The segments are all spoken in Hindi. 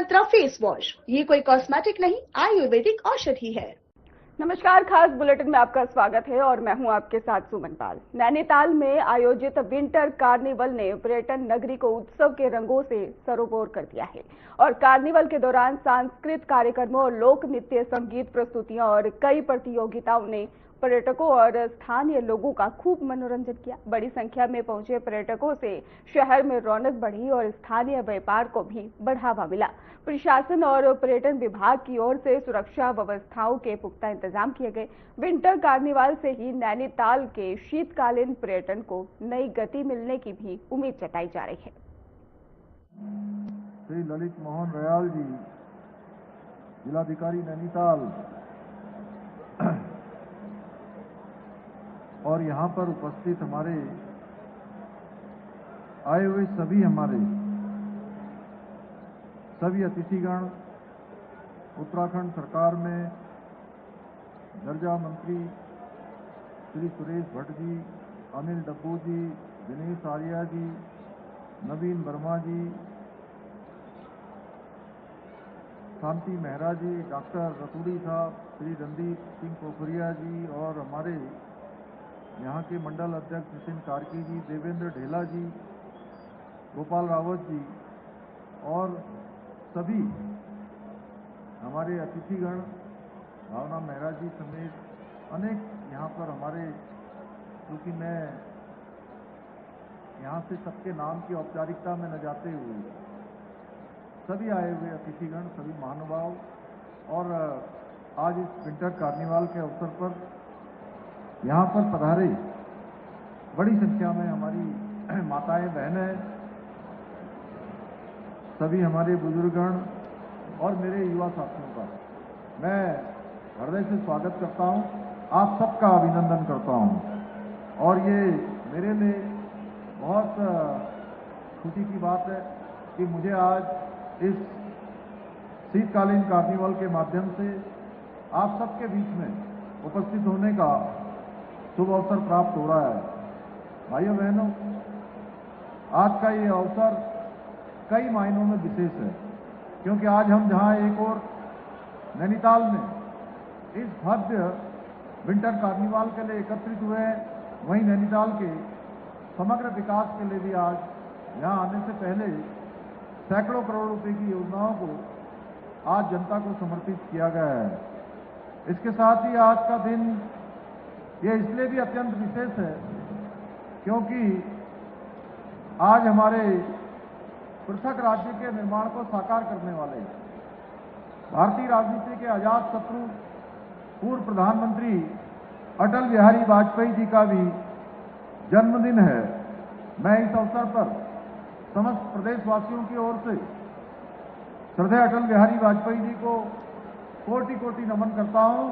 मंत्रा फेस वॉश, ये कोई कॉस्मेटिक नहीं, आयुर्वेदिक औषधि है। नमस्कार, खास बुलेटिन में आपका स्वागत है और मैं हूं आपके साथ सुमन पाल। नैनीताल में आयोजित विंटर कार्निवल ने पर्यटन नगरी को उत्सव के रंगों से सरोबोर कर दिया है और कार्निवल के दौरान सांस्कृतिक कार्यक्रमों और लोक नृत्य, संगीत प्रस्तुतियां और कई प्रतियोगिताओं ने पर्यटकों और स्थानीय लोगों का खूब मनोरंजन किया। बड़ी संख्या में पहुंचे पर्यटकों से शहर में रौनक बढ़ी और स्थानीय व्यापार को भी बढ़ावा मिला। प्रशासन और पर्यटन विभाग की ओर से सुरक्षा व्यवस्थाओं के पुख्ता इंतजाम किए गए। विंटर कार्निवाल से ही नैनीताल के शीतकालीन पर्यटन को नई गति मिलने की भी उम्मीद जताई जा रही है। श्री ललित मोहन रयाल जी, जिलाधिकारी नैनीताल, और यहाँ पर उपस्थित हमारे आए हुए सभी अतिथिगण, उत्तराखंड सरकार में दर्जा मंत्री श्री सुरेश भट्ट जी, अनिल डब्बू जी, दिनेश आर्या जी, नवीन वर्मा जी, शांति मेहरा जी, डॉक्टर रतूड़ी साहब, श्री रणदीप सिंह पोखरिया जी और हमारे यहाँ के मंडल अध्यक्ष नितिन कार्की जी, देवेंद्र ढेला जी, गोपाल रावत जी और सभी हमारे अतिथिगण, भावना मेहरा जी समेत अनेक यहाँ पर हमारे, क्योंकि मैं यहाँ से सबके नाम की औपचारिकता में न जाते हुए सभी आए हुए अतिथिगण, सभी महानुभाव और आज इस विंटर कार्निवाल के अवसर पर यहाँ पर पधारे बड़ी संख्या में हमारी माताएं, बहनें, सभी हमारे बुजुर्गगण और मेरे युवा साथियों का मैं हृदय से स्वागत करता हूं। आप सबका अभिनंदन करता हूं और ये मेरे लिए बहुत खुशी की बात है कि मुझे आज इस शीतकालीन कार्निवल के माध्यम से आप सबके बीच में उपस्थित होने का शुभ अवसर प्राप्त हो रहा है। भाइयों बहनों, आज का ये अवसर कई मायनों में विशेष है, क्योंकि आज हम जहां एक और नैनीताल में इस भव्य विंटर कार्निवाल के लिए एकत्रित हुए हैं, वहीं नैनीताल के समग्र विकास के लिए भी आज यहां आने से पहले सैकड़ों करोड़ रुपए की योजनाओं को आज जनता को समर्पित किया गया है। इसके साथ ही आज का दिन ये इसलिए भी अत्यंत विशेष है क्योंकि आज हमारे पृथक राज्य के निर्माण को साकार करने वाले भारतीय राजनीति के अजात शत्रु पूर्व प्रधानमंत्री अटल बिहारी वाजपेयी जी का भी जन्मदिन है। मैं इस अवसर पर समस्त प्रदेशवासियों की ओर से श्रद्धेय अटल बिहारी वाजपेयी जी को कोटि कोटि नमन करता हूं,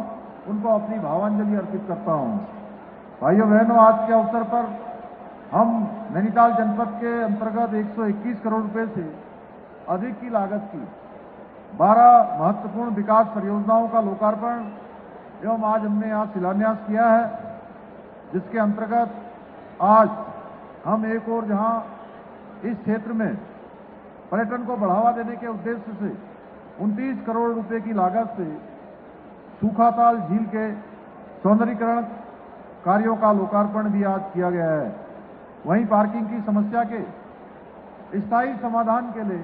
उनको अपनी भावांजलि अर्पित करता हूं। भाइयों बहनों, आज के अवसर पर हम नैनीताल जनपद के अंतर्गत 121 करोड़ रुपए से अधिक की लागत की 12 महत्वपूर्ण विकास परियोजनाओं का लोकार्पण एवं आज हमने यहाँ शिलान्यास किया है, जिसके अंतर्गत आज हम एक और जहाँ इस क्षेत्र में पर्यटन को बढ़ावा देने के उद्देश्य से 29 करोड़ रुपए की लागत से सूखाताल झील के सौंदर्यीकरण कार्यों का लोकार्पण भी आज किया गया है। वहीं पार्किंग की समस्या के स्थायी समाधान के लिए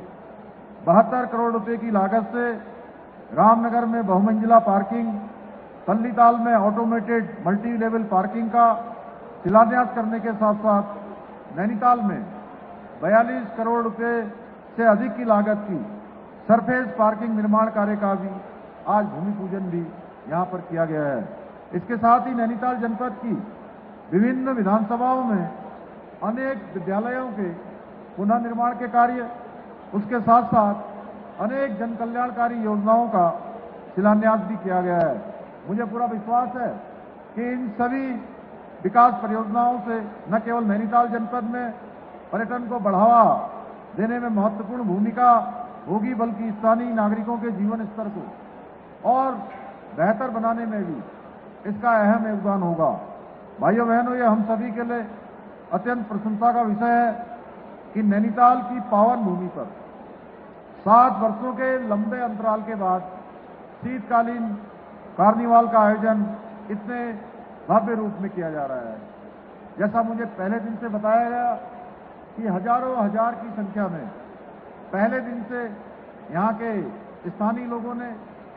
72 करोड़ रुपए की लागत से रामनगर में बहुमंजिला पार्किंग, तल्लीताल में ऑटोमेटेड मल्टी लेवल पार्किंग का शिलान्यास करने के साथ साथ नैनीताल में 42 करोड़ रुपए से अधिक की लागत की सरफेस पार्किंग निर्माण कार्य का भी आज भूमि पूजन भी यहाँ पर किया गया है। इसके साथ ही नैनीताल जनपद की विभिन्न विधानसभाओं में अनेक विद्यालयों के पुनर्निर्माण के कार्य, उसके साथ साथ अनेक जन कल्याणकारी योजनाओं का शिलान्यास भी किया गया है। मुझे पूरा विश्वास है कि इन सभी विकास परियोजनाओं से न केवल नैनीताल जनपद में पर्यटन को बढ़ावा देने में महत्वपूर्ण भूमिका होगी, बल्कि स्थानीय नागरिकों के जीवन स्तर को और बेहतर बनाने में भी इसका अहम योगदान होगा। भाइयों बहनों, ये हम सभी के लिए अत्यंत प्रशंसा का विषय है कि नैनीताल की पावन भूमि पर 7 वर्षों के लंबे अंतराल के बाद शीतकालीन कार्निवाल का आयोजन इतने भव्य रूप में किया जा रहा है। जैसा मुझे पहले दिन से बताया गया कि हजारों हजार की संख्या में पहले दिन से यहाँ के स्थानीय लोगों ने,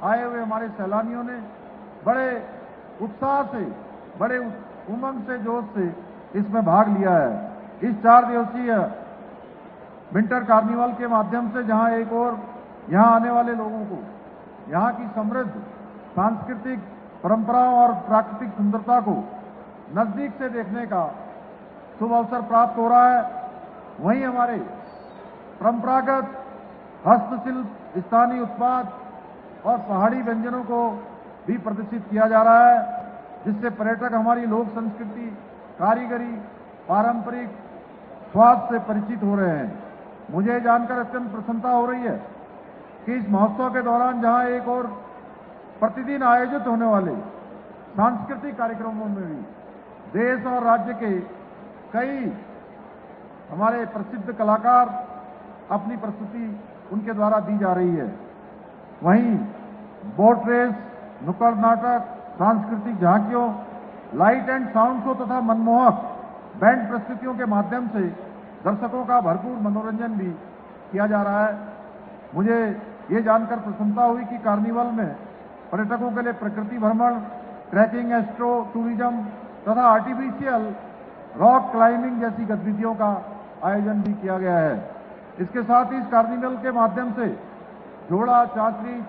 आए हुए हमारे सैलानियों ने बड़े उत्साह से, बड़े उमंग से, जोश से इसमें भाग लिया है। इस 4 दिवसीय विंटर कार्निवल के माध्यम से जहां एक और यहां आने वाले लोगों को यहां की समृद्ध सांस्कृतिक परंपराओं और प्राकृतिक सुंदरता को नजदीक से देखने का शुभ अवसर प्राप्त हो रहा है, वहीं हमारे परंपरागत हस्तशिल्प, स्थानीय उत्पाद और पहाड़ी व्यंजनों को भी प्रदर्शित किया जा रहा है, जिससे पर्यटक हमारी लोक संस्कृति, कारीगरी, पारंपरिक स्वाद से परिचित हो रहे हैं। मुझे जानकर अत्यंत प्रसन्नता हो रही है कि इस महोत्सव के दौरान जहां एक और प्रतिदिन आयोजित होने वाले सांस्कृतिक कार्यक्रमों में भी देश और राज्य के कई हमारे प्रसिद्ध कलाकार अपनी प्रस्तुति उनके द्वारा दी जा रही है। वहीं बोट रेस, नुक्कड़ नाटक, सांस्कृतिक झांकियों, लाइट एंड साउंड शो तथा मनमोहक बैंड प्रस्तुतियों के माध्यम से दर्शकों का भरपूर मनोरंजन भी किया जा रहा है। मुझे ये जानकर प्रसन्नता हुई कि कार्निवल में पर्यटकों के लिए प्रकृति भ्रमण, ट्रैकिंग, एस्ट्रो टूरिज्म तथा आर्टिफिशियल रॉक क्लाइंबिंग जैसी गतिविधियों का आयोजन भी किया गया है। इसके साथ ही इस कार्निवल के माध्यम से जोड़ा, चांचरी,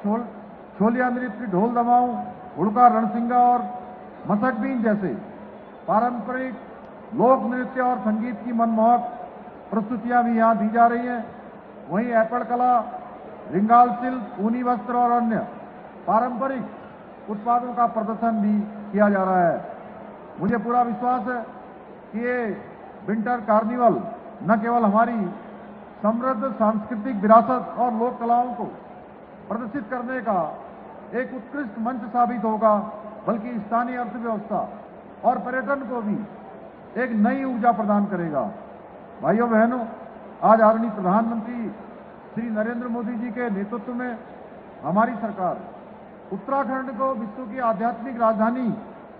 छोलिया नृत्य, ढोल दमाऊं, हुड़का, रणसिंगा और मसकबीन जैसे पारंपरिक लोक नृत्य और संगीत की मनमोहक प्रस्तुतियां भी यहां दी जा रही हैं। वहीं ऐपड़ कला, रिंगाल शिल्प, ऊनी वस्त्र और अन्य पारंपरिक उत्पादों का प्रदर्शन भी किया जा रहा है। मुझे पूरा विश्वास है कि ये विंटर कार्निवल न केवल हमारी समृद्ध सांस्कृतिक विरासत और लोक कलाओं को प्रदर्शित करने का एक उत्कृष्ट मंच साबित होगा, बल्कि स्थानीय अर्थव्यवस्था और पर्यटन को भी एक नई ऊर्जा प्रदान करेगा। भाइयों बहनों, आज आदरणीय प्रधानमंत्री श्री नरेंद्र मोदी जी के नेतृत्व में हमारी सरकार उत्तराखंड को विश्व की आध्यात्मिक राजधानी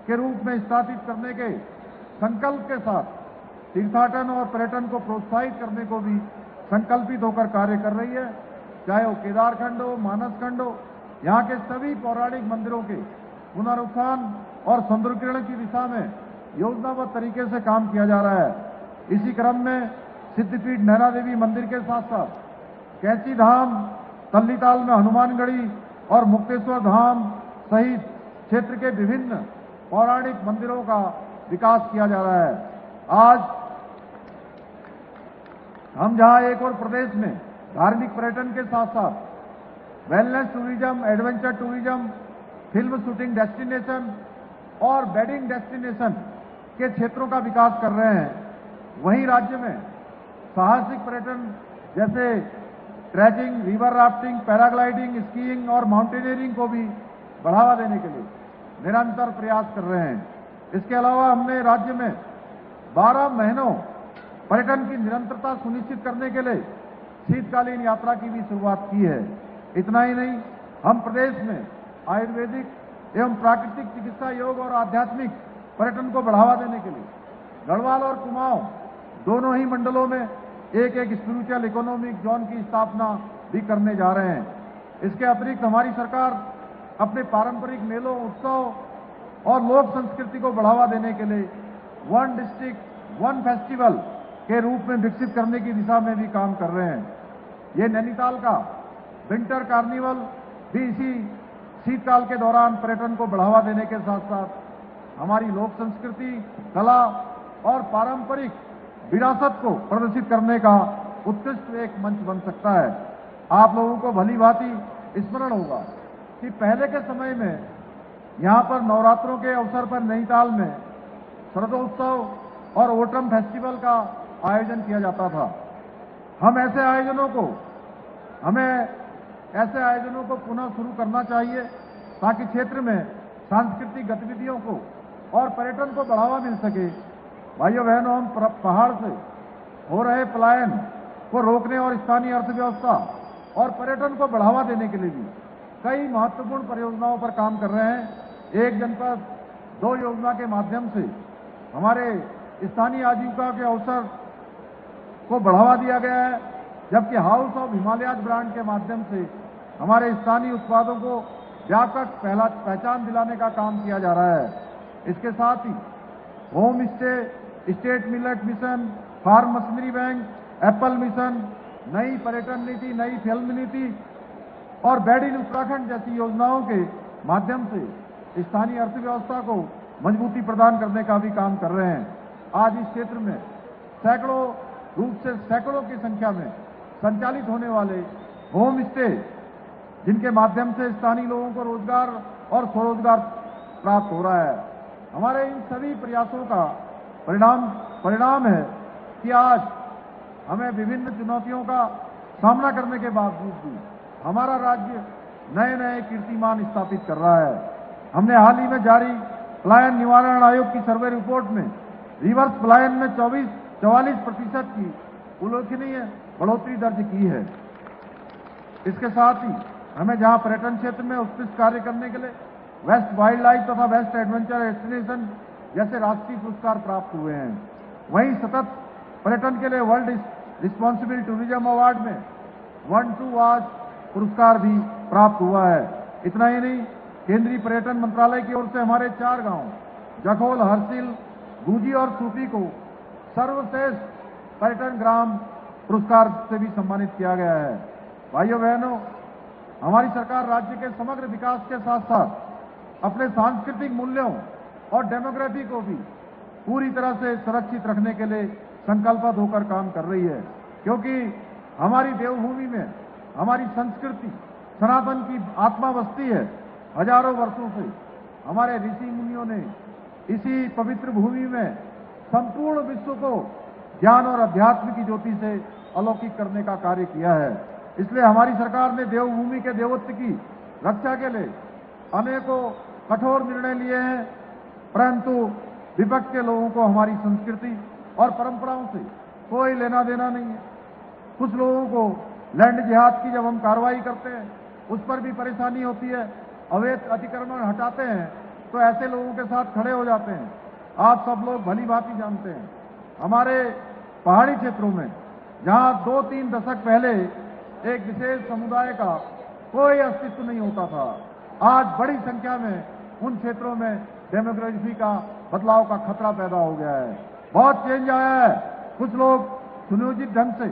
के रूप में स्थापित करने के संकल्प के साथ तीर्थाटन और पर्यटन को प्रोत्साहित करने को भी संकल्पित होकर कार्य कर रही है। चाहे वो केदारखंड हो, मानस खंड हो, यहाँ के सभी पौराणिक मंदिरों के पुनरुत्थान और सौंदर्यीकरण की दिशा में योजनाबद्ध तरीके से काम किया जा रहा है। इसी क्रम में सिद्धपीठ नैना देवी मंदिर के साथ साथ कैंची धाम, तल्लीताल में हनुमानगढ़ी और मुक्तेश्वर धाम सहित क्षेत्र के विभिन्न पौराणिक मंदिरों का विकास किया जा रहा है। आज हम जहां एक और प्रदेश में धार्मिक पर्यटन के साथ साथ wellness tourism, adventure tourism, film shooting destination और वेडिंग डेस्टिनेशन के क्षेत्रों का विकास कर रहे हैं, वहीं राज्य में साहसिक पर्यटन जैसे trekking, river rafting, paragliding, skiing और माउंटेनियरिंग को भी बढ़ावा देने के लिए निरंतर प्रयास कर रहे हैं। इसके अलावा हमने राज्य में 12 महीनों पर्यटन की निरंतरता सुनिश्चित करने के लिए शीतकालीन यात्रा की भी शुरुआत की है। इतना ही नहीं, हम प्रदेश में आयुर्वेदिक एवं प्राकृतिक चिकित्सा, योग और आध्यात्मिक पर्यटन को बढ़ावा देने के लिए गढ़वाल और कुमाऊं दोनों ही मंडलों में एक एक स्पिरिचुअल इकोनॉमिक जोन की स्थापना भी करने जा रहे हैं। इसके अतिरिक्त हमारी सरकार अपने पारंपरिक मेलों, उत्सव और लोक संस्कृति को बढ़ावा देने के लिए वन डिस्ट्रिक्ट वन फेस्टिवल के रूप में विकसित करने की दिशा में भी काम कर रहे हैं। ये नैनीताल का विंटर कार्निवल भी इसी शीतकाल के दौरान पर्यटन को बढ़ावा देने के साथ साथ हमारी लोक संस्कृति, कला और पारंपरिक विरासत को प्रदर्शित करने का उत्कृष्ट एक मंच बन सकता है। आप लोगों को भली भांति स्मरण होगा कि पहले के समय में यहाँ पर नवरात्रों के अवसर पर नैनीताल में शरदोत्सव और ओटम फेस्टिवल का आयोजन किया जाता था। हमें ऐसे आयोजनों को पुनः शुरू करना चाहिए ताकि क्षेत्र में सांस्कृतिक गतिविधियों को और पर्यटन को बढ़ावा मिल सके। भाइयों बहनों, हम पहाड़ से हो रहे पलायन को रोकने और स्थानीय अर्थव्यवस्था और पर्यटन को बढ़ावा देने के लिए भी कई महत्वपूर्ण परियोजनाओं पर काम कर रहे हैं। एक जनपद दो योजना के माध्यम से हमारे स्थानीय आजीविका के अवसर को बढ़ावा दिया गया है, जबकि हाउस ऑफ हिमालयाज ब्रांड के माध्यम से हमारे स्थानीय उत्पादों को व्यापक पहचान दिलाने का काम किया जा रहा है। इसके साथ ही home stay, state millet mission, farm machinery bank, apple mission, नई पर्यटन नीति, नई फिल्म नीति और बेड इन उत्तराखंड जैसी योजनाओं के माध्यम से स्थानीय अर्थव्यवस्था को मजबूती प्रदान करने का भी काम कर रहे हैं। आज इस क्षेत्र में सैकड़ों की संख्या में संचालित होने वाले होम स्टे, जिनके माध्यम से स्थानीय लोगों को रोजगार और स्वरोजगार प्राप्त हो रहा है। हमारे इन सभी प्रयासों का परिणाम है कि आज हमें विभिन्न चुनौतियों का सामना करने के बावजूद भी हमारा राज्य नए नए कीर्तिमान स्थापित कर रहा है। हमने हाल ही में जारी पलायन निवारण आयोग की सर्वे रिपोर्ट में रिवर्स पलायन में 44% की उल्लेखनीय बढ़ोतरी दर्ज की है। इसके साथ ही हमें जहां पर्यटन क्षेत्र में उत्कृष्ट कार्य करने के लिए बेस्ट वाइल्ड लाइफ तथा बेस्ट एडवेंचर डेस्टिनेशन जैसे राष्ट्रीय पुरस्कार प्राप्त हुए हैं, वहीं सतत पर्यटन के लिए वर्ल्ड रिस्पॉन्सिबल टूरिज्म अवार्ड में 1-2 आज पुरस्कार भी प्राप्त हुआ है। इतना ही नहीं, केंद्रीय पर्यटन मंत्रालय की ओर से हमारे 4 गांव जखोल, हरसिल, गुंजी और सूपी को सर्वश्रेष्ठ पर्यटन ग्राम पुरस्कार से भी सम्मानित किया गया है। भाइयों बहनों, हमारी सरकार राज्य के समग्र विकास के साथ साथ अपने सांस्कृतिक मूल्यों और डेमोग्राफी को भी पूरी तरह से सुरक्षित रखने के लिए संकल्पित होकर काम कर रही है, क्योंकि हमारी देवभूमि में हमारी संस्कृति सनातन की आत्मा बसती है। हजारों वर्षों से हमारे ऋषि मुनियों ने इसी पवित्र भूमि में संपूर्ण विश्व को ज्ञान और अध्यात्म की ज्योति से अलौकिक करने का कार्य किया है। इसलिए हमारी सरकार ने देवभूमि के देवत्व की रक्षा के लिए अनेकों कठोर निर्णय लिए हैं, परंतु विपक्ष के लोगों को हमारी संस्कृति और परंपराओं से कोई लेना देना नहीं है। कुछ लोगों को लैंड जिहाद की जब हम कार्रवाई करते हैं उस पर भी परेशानी होती है, अवैध अतिक्रमण हटाते हैं तो ऐसे लोगों के साथ खड़े हो जाते हैं। आप सब लोग भली भांति जानते हैं, हमारे पहाड़ी क्षेत्रों में जहां 2-3 दशक पहले एक विशेष समुदाय का कोई अस्तित्व नहीं होता था, आज बड़ी संख्या में उन क्षेत्रों में डेमोग्राफी का बदलाव का खतरा पैदा हो गया है। बहुत चेंज आया है। कुछ लोग सुनियोजित ढंग से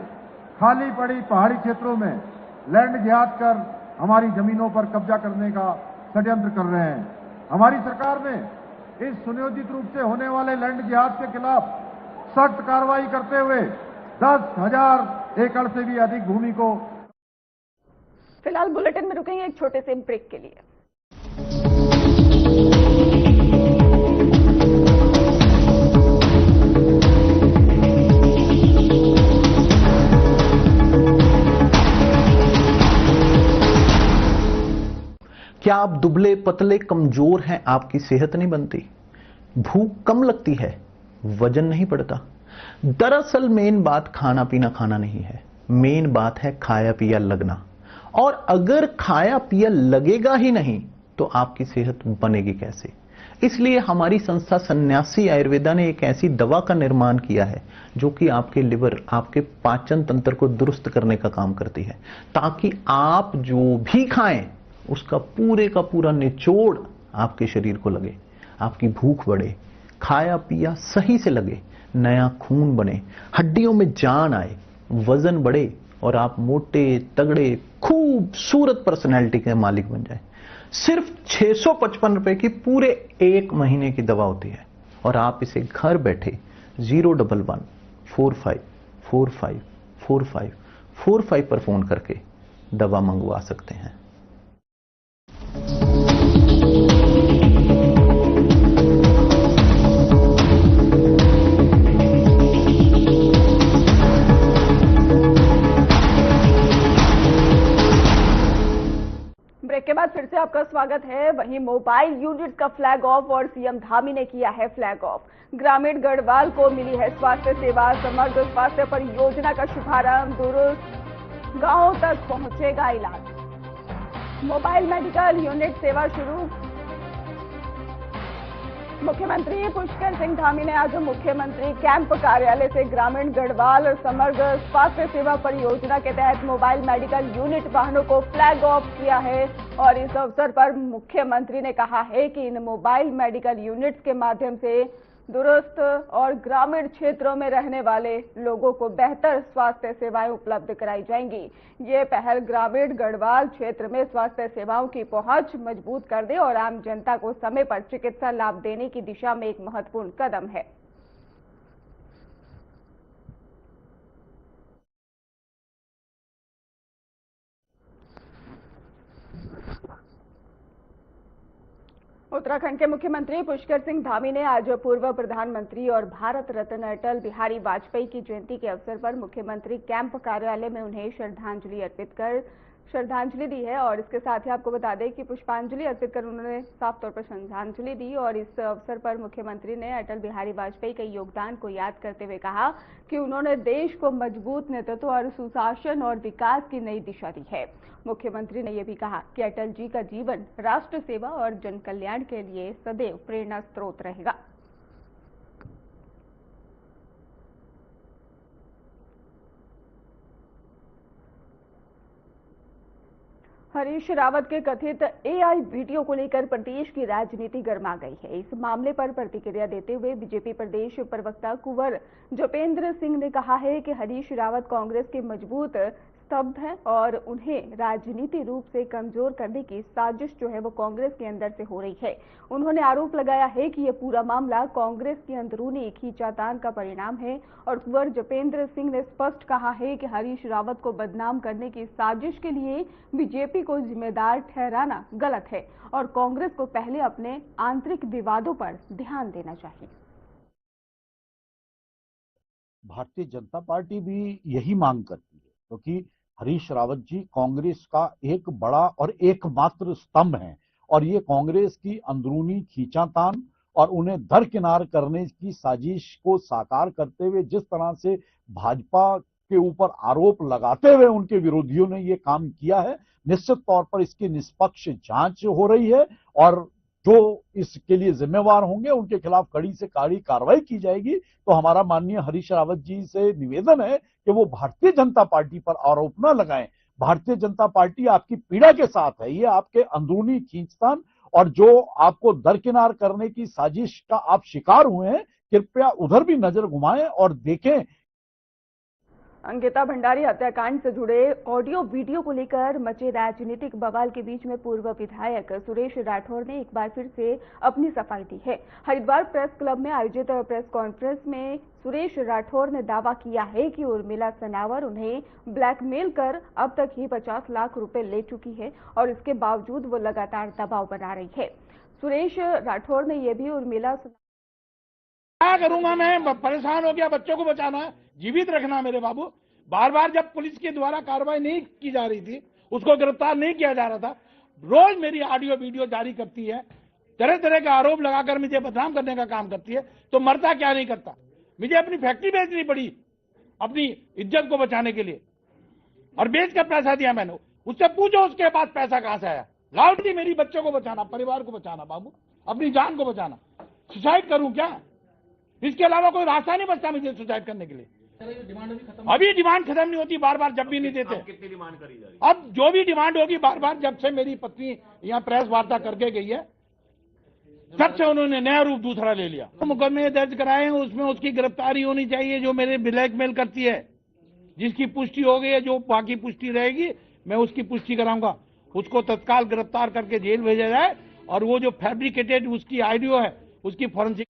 खाली पड़ी पहाड़ी क्षेत्रों में लैंड जिहाद कर हमारी जमीनों पर कब्जा करने का षड्यंत्र कर रहे हैं। हमारी सरकार ने इस सुनियोजित रूप से होने वाले लैंड जिहाद के खिलाफ सख्त कार्रवाई करते हुए 10,000 एकड़ से भी अधिक भूमि को। फिलहाल बुलेटिन में रुकेंगे एक छोटे से ब्रेक के लिए। क्या आप दुबले पतले कमजोर हैं, आपकी सेहत नहीं बनती, भूख कम लगती है, वजन नहीं बढ़ता? दरअसल मेन बात खाना पीना खाना नहीं है, मेन बात है खाया पिया लगना। और अगर खाया पिया लगेगा ही नहीं तो आपकी सेहत बनेगी कैसे? इसलिए हमारी संस्था सन्यासी आयुर्वेदा ने एक ऐसी दवा का निर्माण किया है जो कि आपके लिवर, आपके पाचन तंत्र को दुरुस्त करने का काम करती है, ताकि आप जो भी खाएं उसका पूरे का पूरा निचोड़ आपके शरीर को लगे, आपकी भूख बढ़े, खाया पिया सही से लगे, नया खून बने, हड्डियों में जान आए, वजन बढ़े और आप मोटे तगड़े खूबसूरत पर्सनैलिटी के मालिक बन जाए। सिर्फ 655 रुपए की पूरे 1 महीने की दवा होती है और आप इसे घर बैठे 011-45454545 पर फोन करके दवा मंगवा सकते हैं। ब्रेक के बाद फिर से आपका स्वागत है। वहीं मोबाइल यूनिट का फ्लैग ऑफ और सीएम धामी ने किया है फ्लैग ऑफ। ग्रामीण गढ़वाल को मिली है स्वास्थ्य सेवा, समग्र स्वास्थ्य परियोजना का शुभारंभ, दुरुस्त गांवों तक पहुंचेगा इलाज। मोबाइल मेडिकल यूनिट सेवा शुरू। मुख्यमंत्री पुष्कर सिंह धामी ने आज मुख्यमंत्री कैंप कार्यालय से ग्रामीण गढ़वाल समग्र स्वास्थ्य सेवा परियोजना के तहत मोबाइल मेडिकल यूनिट वाहनों को फ्लैग ऑफ किया है और इस अवसर पर मुख्यमंत्री ने कहा है कि इन मोबाइल मेडिकल यूनिट्स के माध्यम से दूरस्थ और ग्रामीण क्षेत्रों में रहने वाले लोगों को बेहतर स्वास्थ्य सेवाएं उपलब्ध कराई जाएंगी। ये पहल ग्रामीण गढ़वाल क्षेत्र में स्वास्थ्य सेवाओं की पहुंच मजबूत कर दे और आम जनता को समय पर चिकित्सा लाभ देने की दिशा में एक महत्वपूर्ण कदम है। उत्तराखंड के मुख्यमंत्री पुष्कर सिंह धामी ने आज पूर्व प्रधानमंत्री और भारत रत्न अटल बिहारी वाजपेयी की जयंती के अवसर पर मुख्यमंत्री कैंप कार्यालय में उन्हें श्रद्धांजलि अर्पित कर श्रद्धांजलि दी है और इसके साथ ही आपको बता दें कि पुष्पांजलि अर्पित कर उन्होंने साफ तौर पर श्रद्धांजलि दी और इस अवसर पर मुख्यमंत्री ने अटल बिहारी वाजपेयी के योगदान को याद करते हुए कहा कि उन्होंने देश को मजबूत नेतृत्व और सुशासन और विकास की नई दिशा दी है। मुख्यमंत्री ने यह भी कहा कि अटल जी का जीवन राष्ट्र सेवा और जन कल्याण के लिए सदैव प्रेरणा स्रोत रहेगा। हरीश रावत के कथित एआई वीडियो को लेकर प्रदेश की राजनीति गर्मा गई है। इस मामले पर प्रतिक्रिया देते हुए बीजेपी प्रदेश प्रवक्ता कुंवर जपेंद्र सिंह ने कहा है कि हरीश रावत कांग्रेस के मजबूत स्तंभ है और उन्हें राजनीतिक रूप से कमजोर करने की साजिश जो है वो कांग्रेस के अंदर से हो रही है। उन्होंने आरोप लगाया है कि यह पूरा मामला कांग्रेस की अंदरूनी खींचातान का परिणाम है और कुंवर जपेंद्र सिंह ने स्पष्ट कहा है कि हरीश रावत को बदनाम करने की साजिश के लिए बीजेपी को जिम्मेदार ठहराना गलत है और कांग्रेस को पहले अपने आंतरिक विवादों पर ध्यान देना चाहिए। भारतीय जनता पार्टी भी यही मांग करती है क्योंकि हरीश रावत जी कांग्रेस का एक बड़ा और एकमात्र स्तंभ हैं और ये कांग्रेस की अंदरूनी खींचातान और उन्हें दरकिनार करने की साजिश को साकार करते हुए जिस तरह से भाजपा के ऊपर आरोप लगाते हुए उनके विरोधियों ने ये काम किया है, निश्चित तौर पर इसकी निष्पक्ष जांच हो रही है और जो इसके लिए जिम्मेवार होंगे उनके खिलाफ कड़ी से कड़ी कार्रवाई की जाएगी। तो हमारा माननीय हरीश रावत जी से निवेदन है कि वो भारतीय जनता पार्टी पर आरोप न लगाएं। भारतीय जनता पार्टी आपकी पीड़ा के साथ है, ये आपके अंदरूनी खींचतान और जो आपको दरकिनार करने की साजिश का आप शिकार हुए हैं, कृपया उधर भी नजर घुमाएं और देखें। अंकिता भंडारी हत्याकांड से जुड़े ऑडियो वीडियो को लेकर मचे राजनीतिक बवाल के बीच में पूर्व विधायक सुरेश राठौर ने एक बार फिर से अपनी सफाई दी है। हरिद्वार प्रेस क्लब में आयोजित प्रेस कॉन्फ्रेंस में सुरेश राठौर ने दावा किया है कि उर्मिला सनावर उन्हें ब्लैकमेल कर अब तक ही 50 लाख रुपए ले चुकी है और इसके बावजूद वो लगातार दबाव बना रही है। सुरेश राठौर ने यह भी उर्मिला क्या करूंगा मैं, परेशान हो गया, बच्चों को बचाना, जीवित रखना मेरे बाबू। बार बार जब पुलिस के द्वारा कार्रवाई नहीं की जा रही थी, उसको गिरफ्तार नहीं किया जा रहा था, रोज मेरी ऑडियो वीडियो जारी करती है, तरह तरह के आरोप लगाकर मुझे बदनाम करने का काम करती है, तो मरता क्या नहीं करता। मुझे अपनी फैक्ट्री बेचनी पड़ी अपनी इज्जत को बचाने के लिए और बेच कर पैसा दिया मैंने। उससे पूछो उसके पास पैसा कहां से आया। लाउडली मेरी बच्चों को बचाना, परिवार को बचाना बाबू, अपनी जान को बचाना। सुसाइड करूं क्या? इसके अलावा कोई रास्ता नहीं बचता मुझे सुसाइड करने के लिए। अभी डिमांड खत्म नहीं होती, बार बार जब भी नहीं देते। कितनी डिमांड करी जा रही है? अब जो भी डिमांड होगी बार बार, जब से मेरी पत्नी यहाँ प्रेस वार्ता करके गई है तब से उन्होंने नया रूप दूसरा ले लिया। तो मुकदमे दर्ज कराए हैं, उसमें उसकी गिरफ्तारी होनी चाहिए जो मेरे ब्लैकमेल करती है। जिसकी पुष्टि हो गई है, जो बाकी पुष्टि रहेगी मैं उसकी पुष्टि कराऊंगा। उसको तत्काल गिरफ्तार करके जेल भेजा जाए और वो जो फैब्रिकेटेड उसकी ऑडियो है उसकी फॉरेंसिक।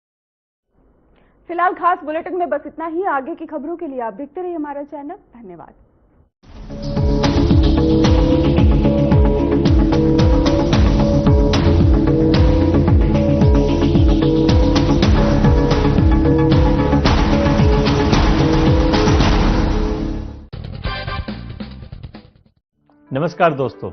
फिलहाल खास बुलेटिन में बस इतना ही। आगे की खबरों के लिए आप देखते रहिए हमारा चैनल। धन्यवाद। नमस्कार दोस्तों,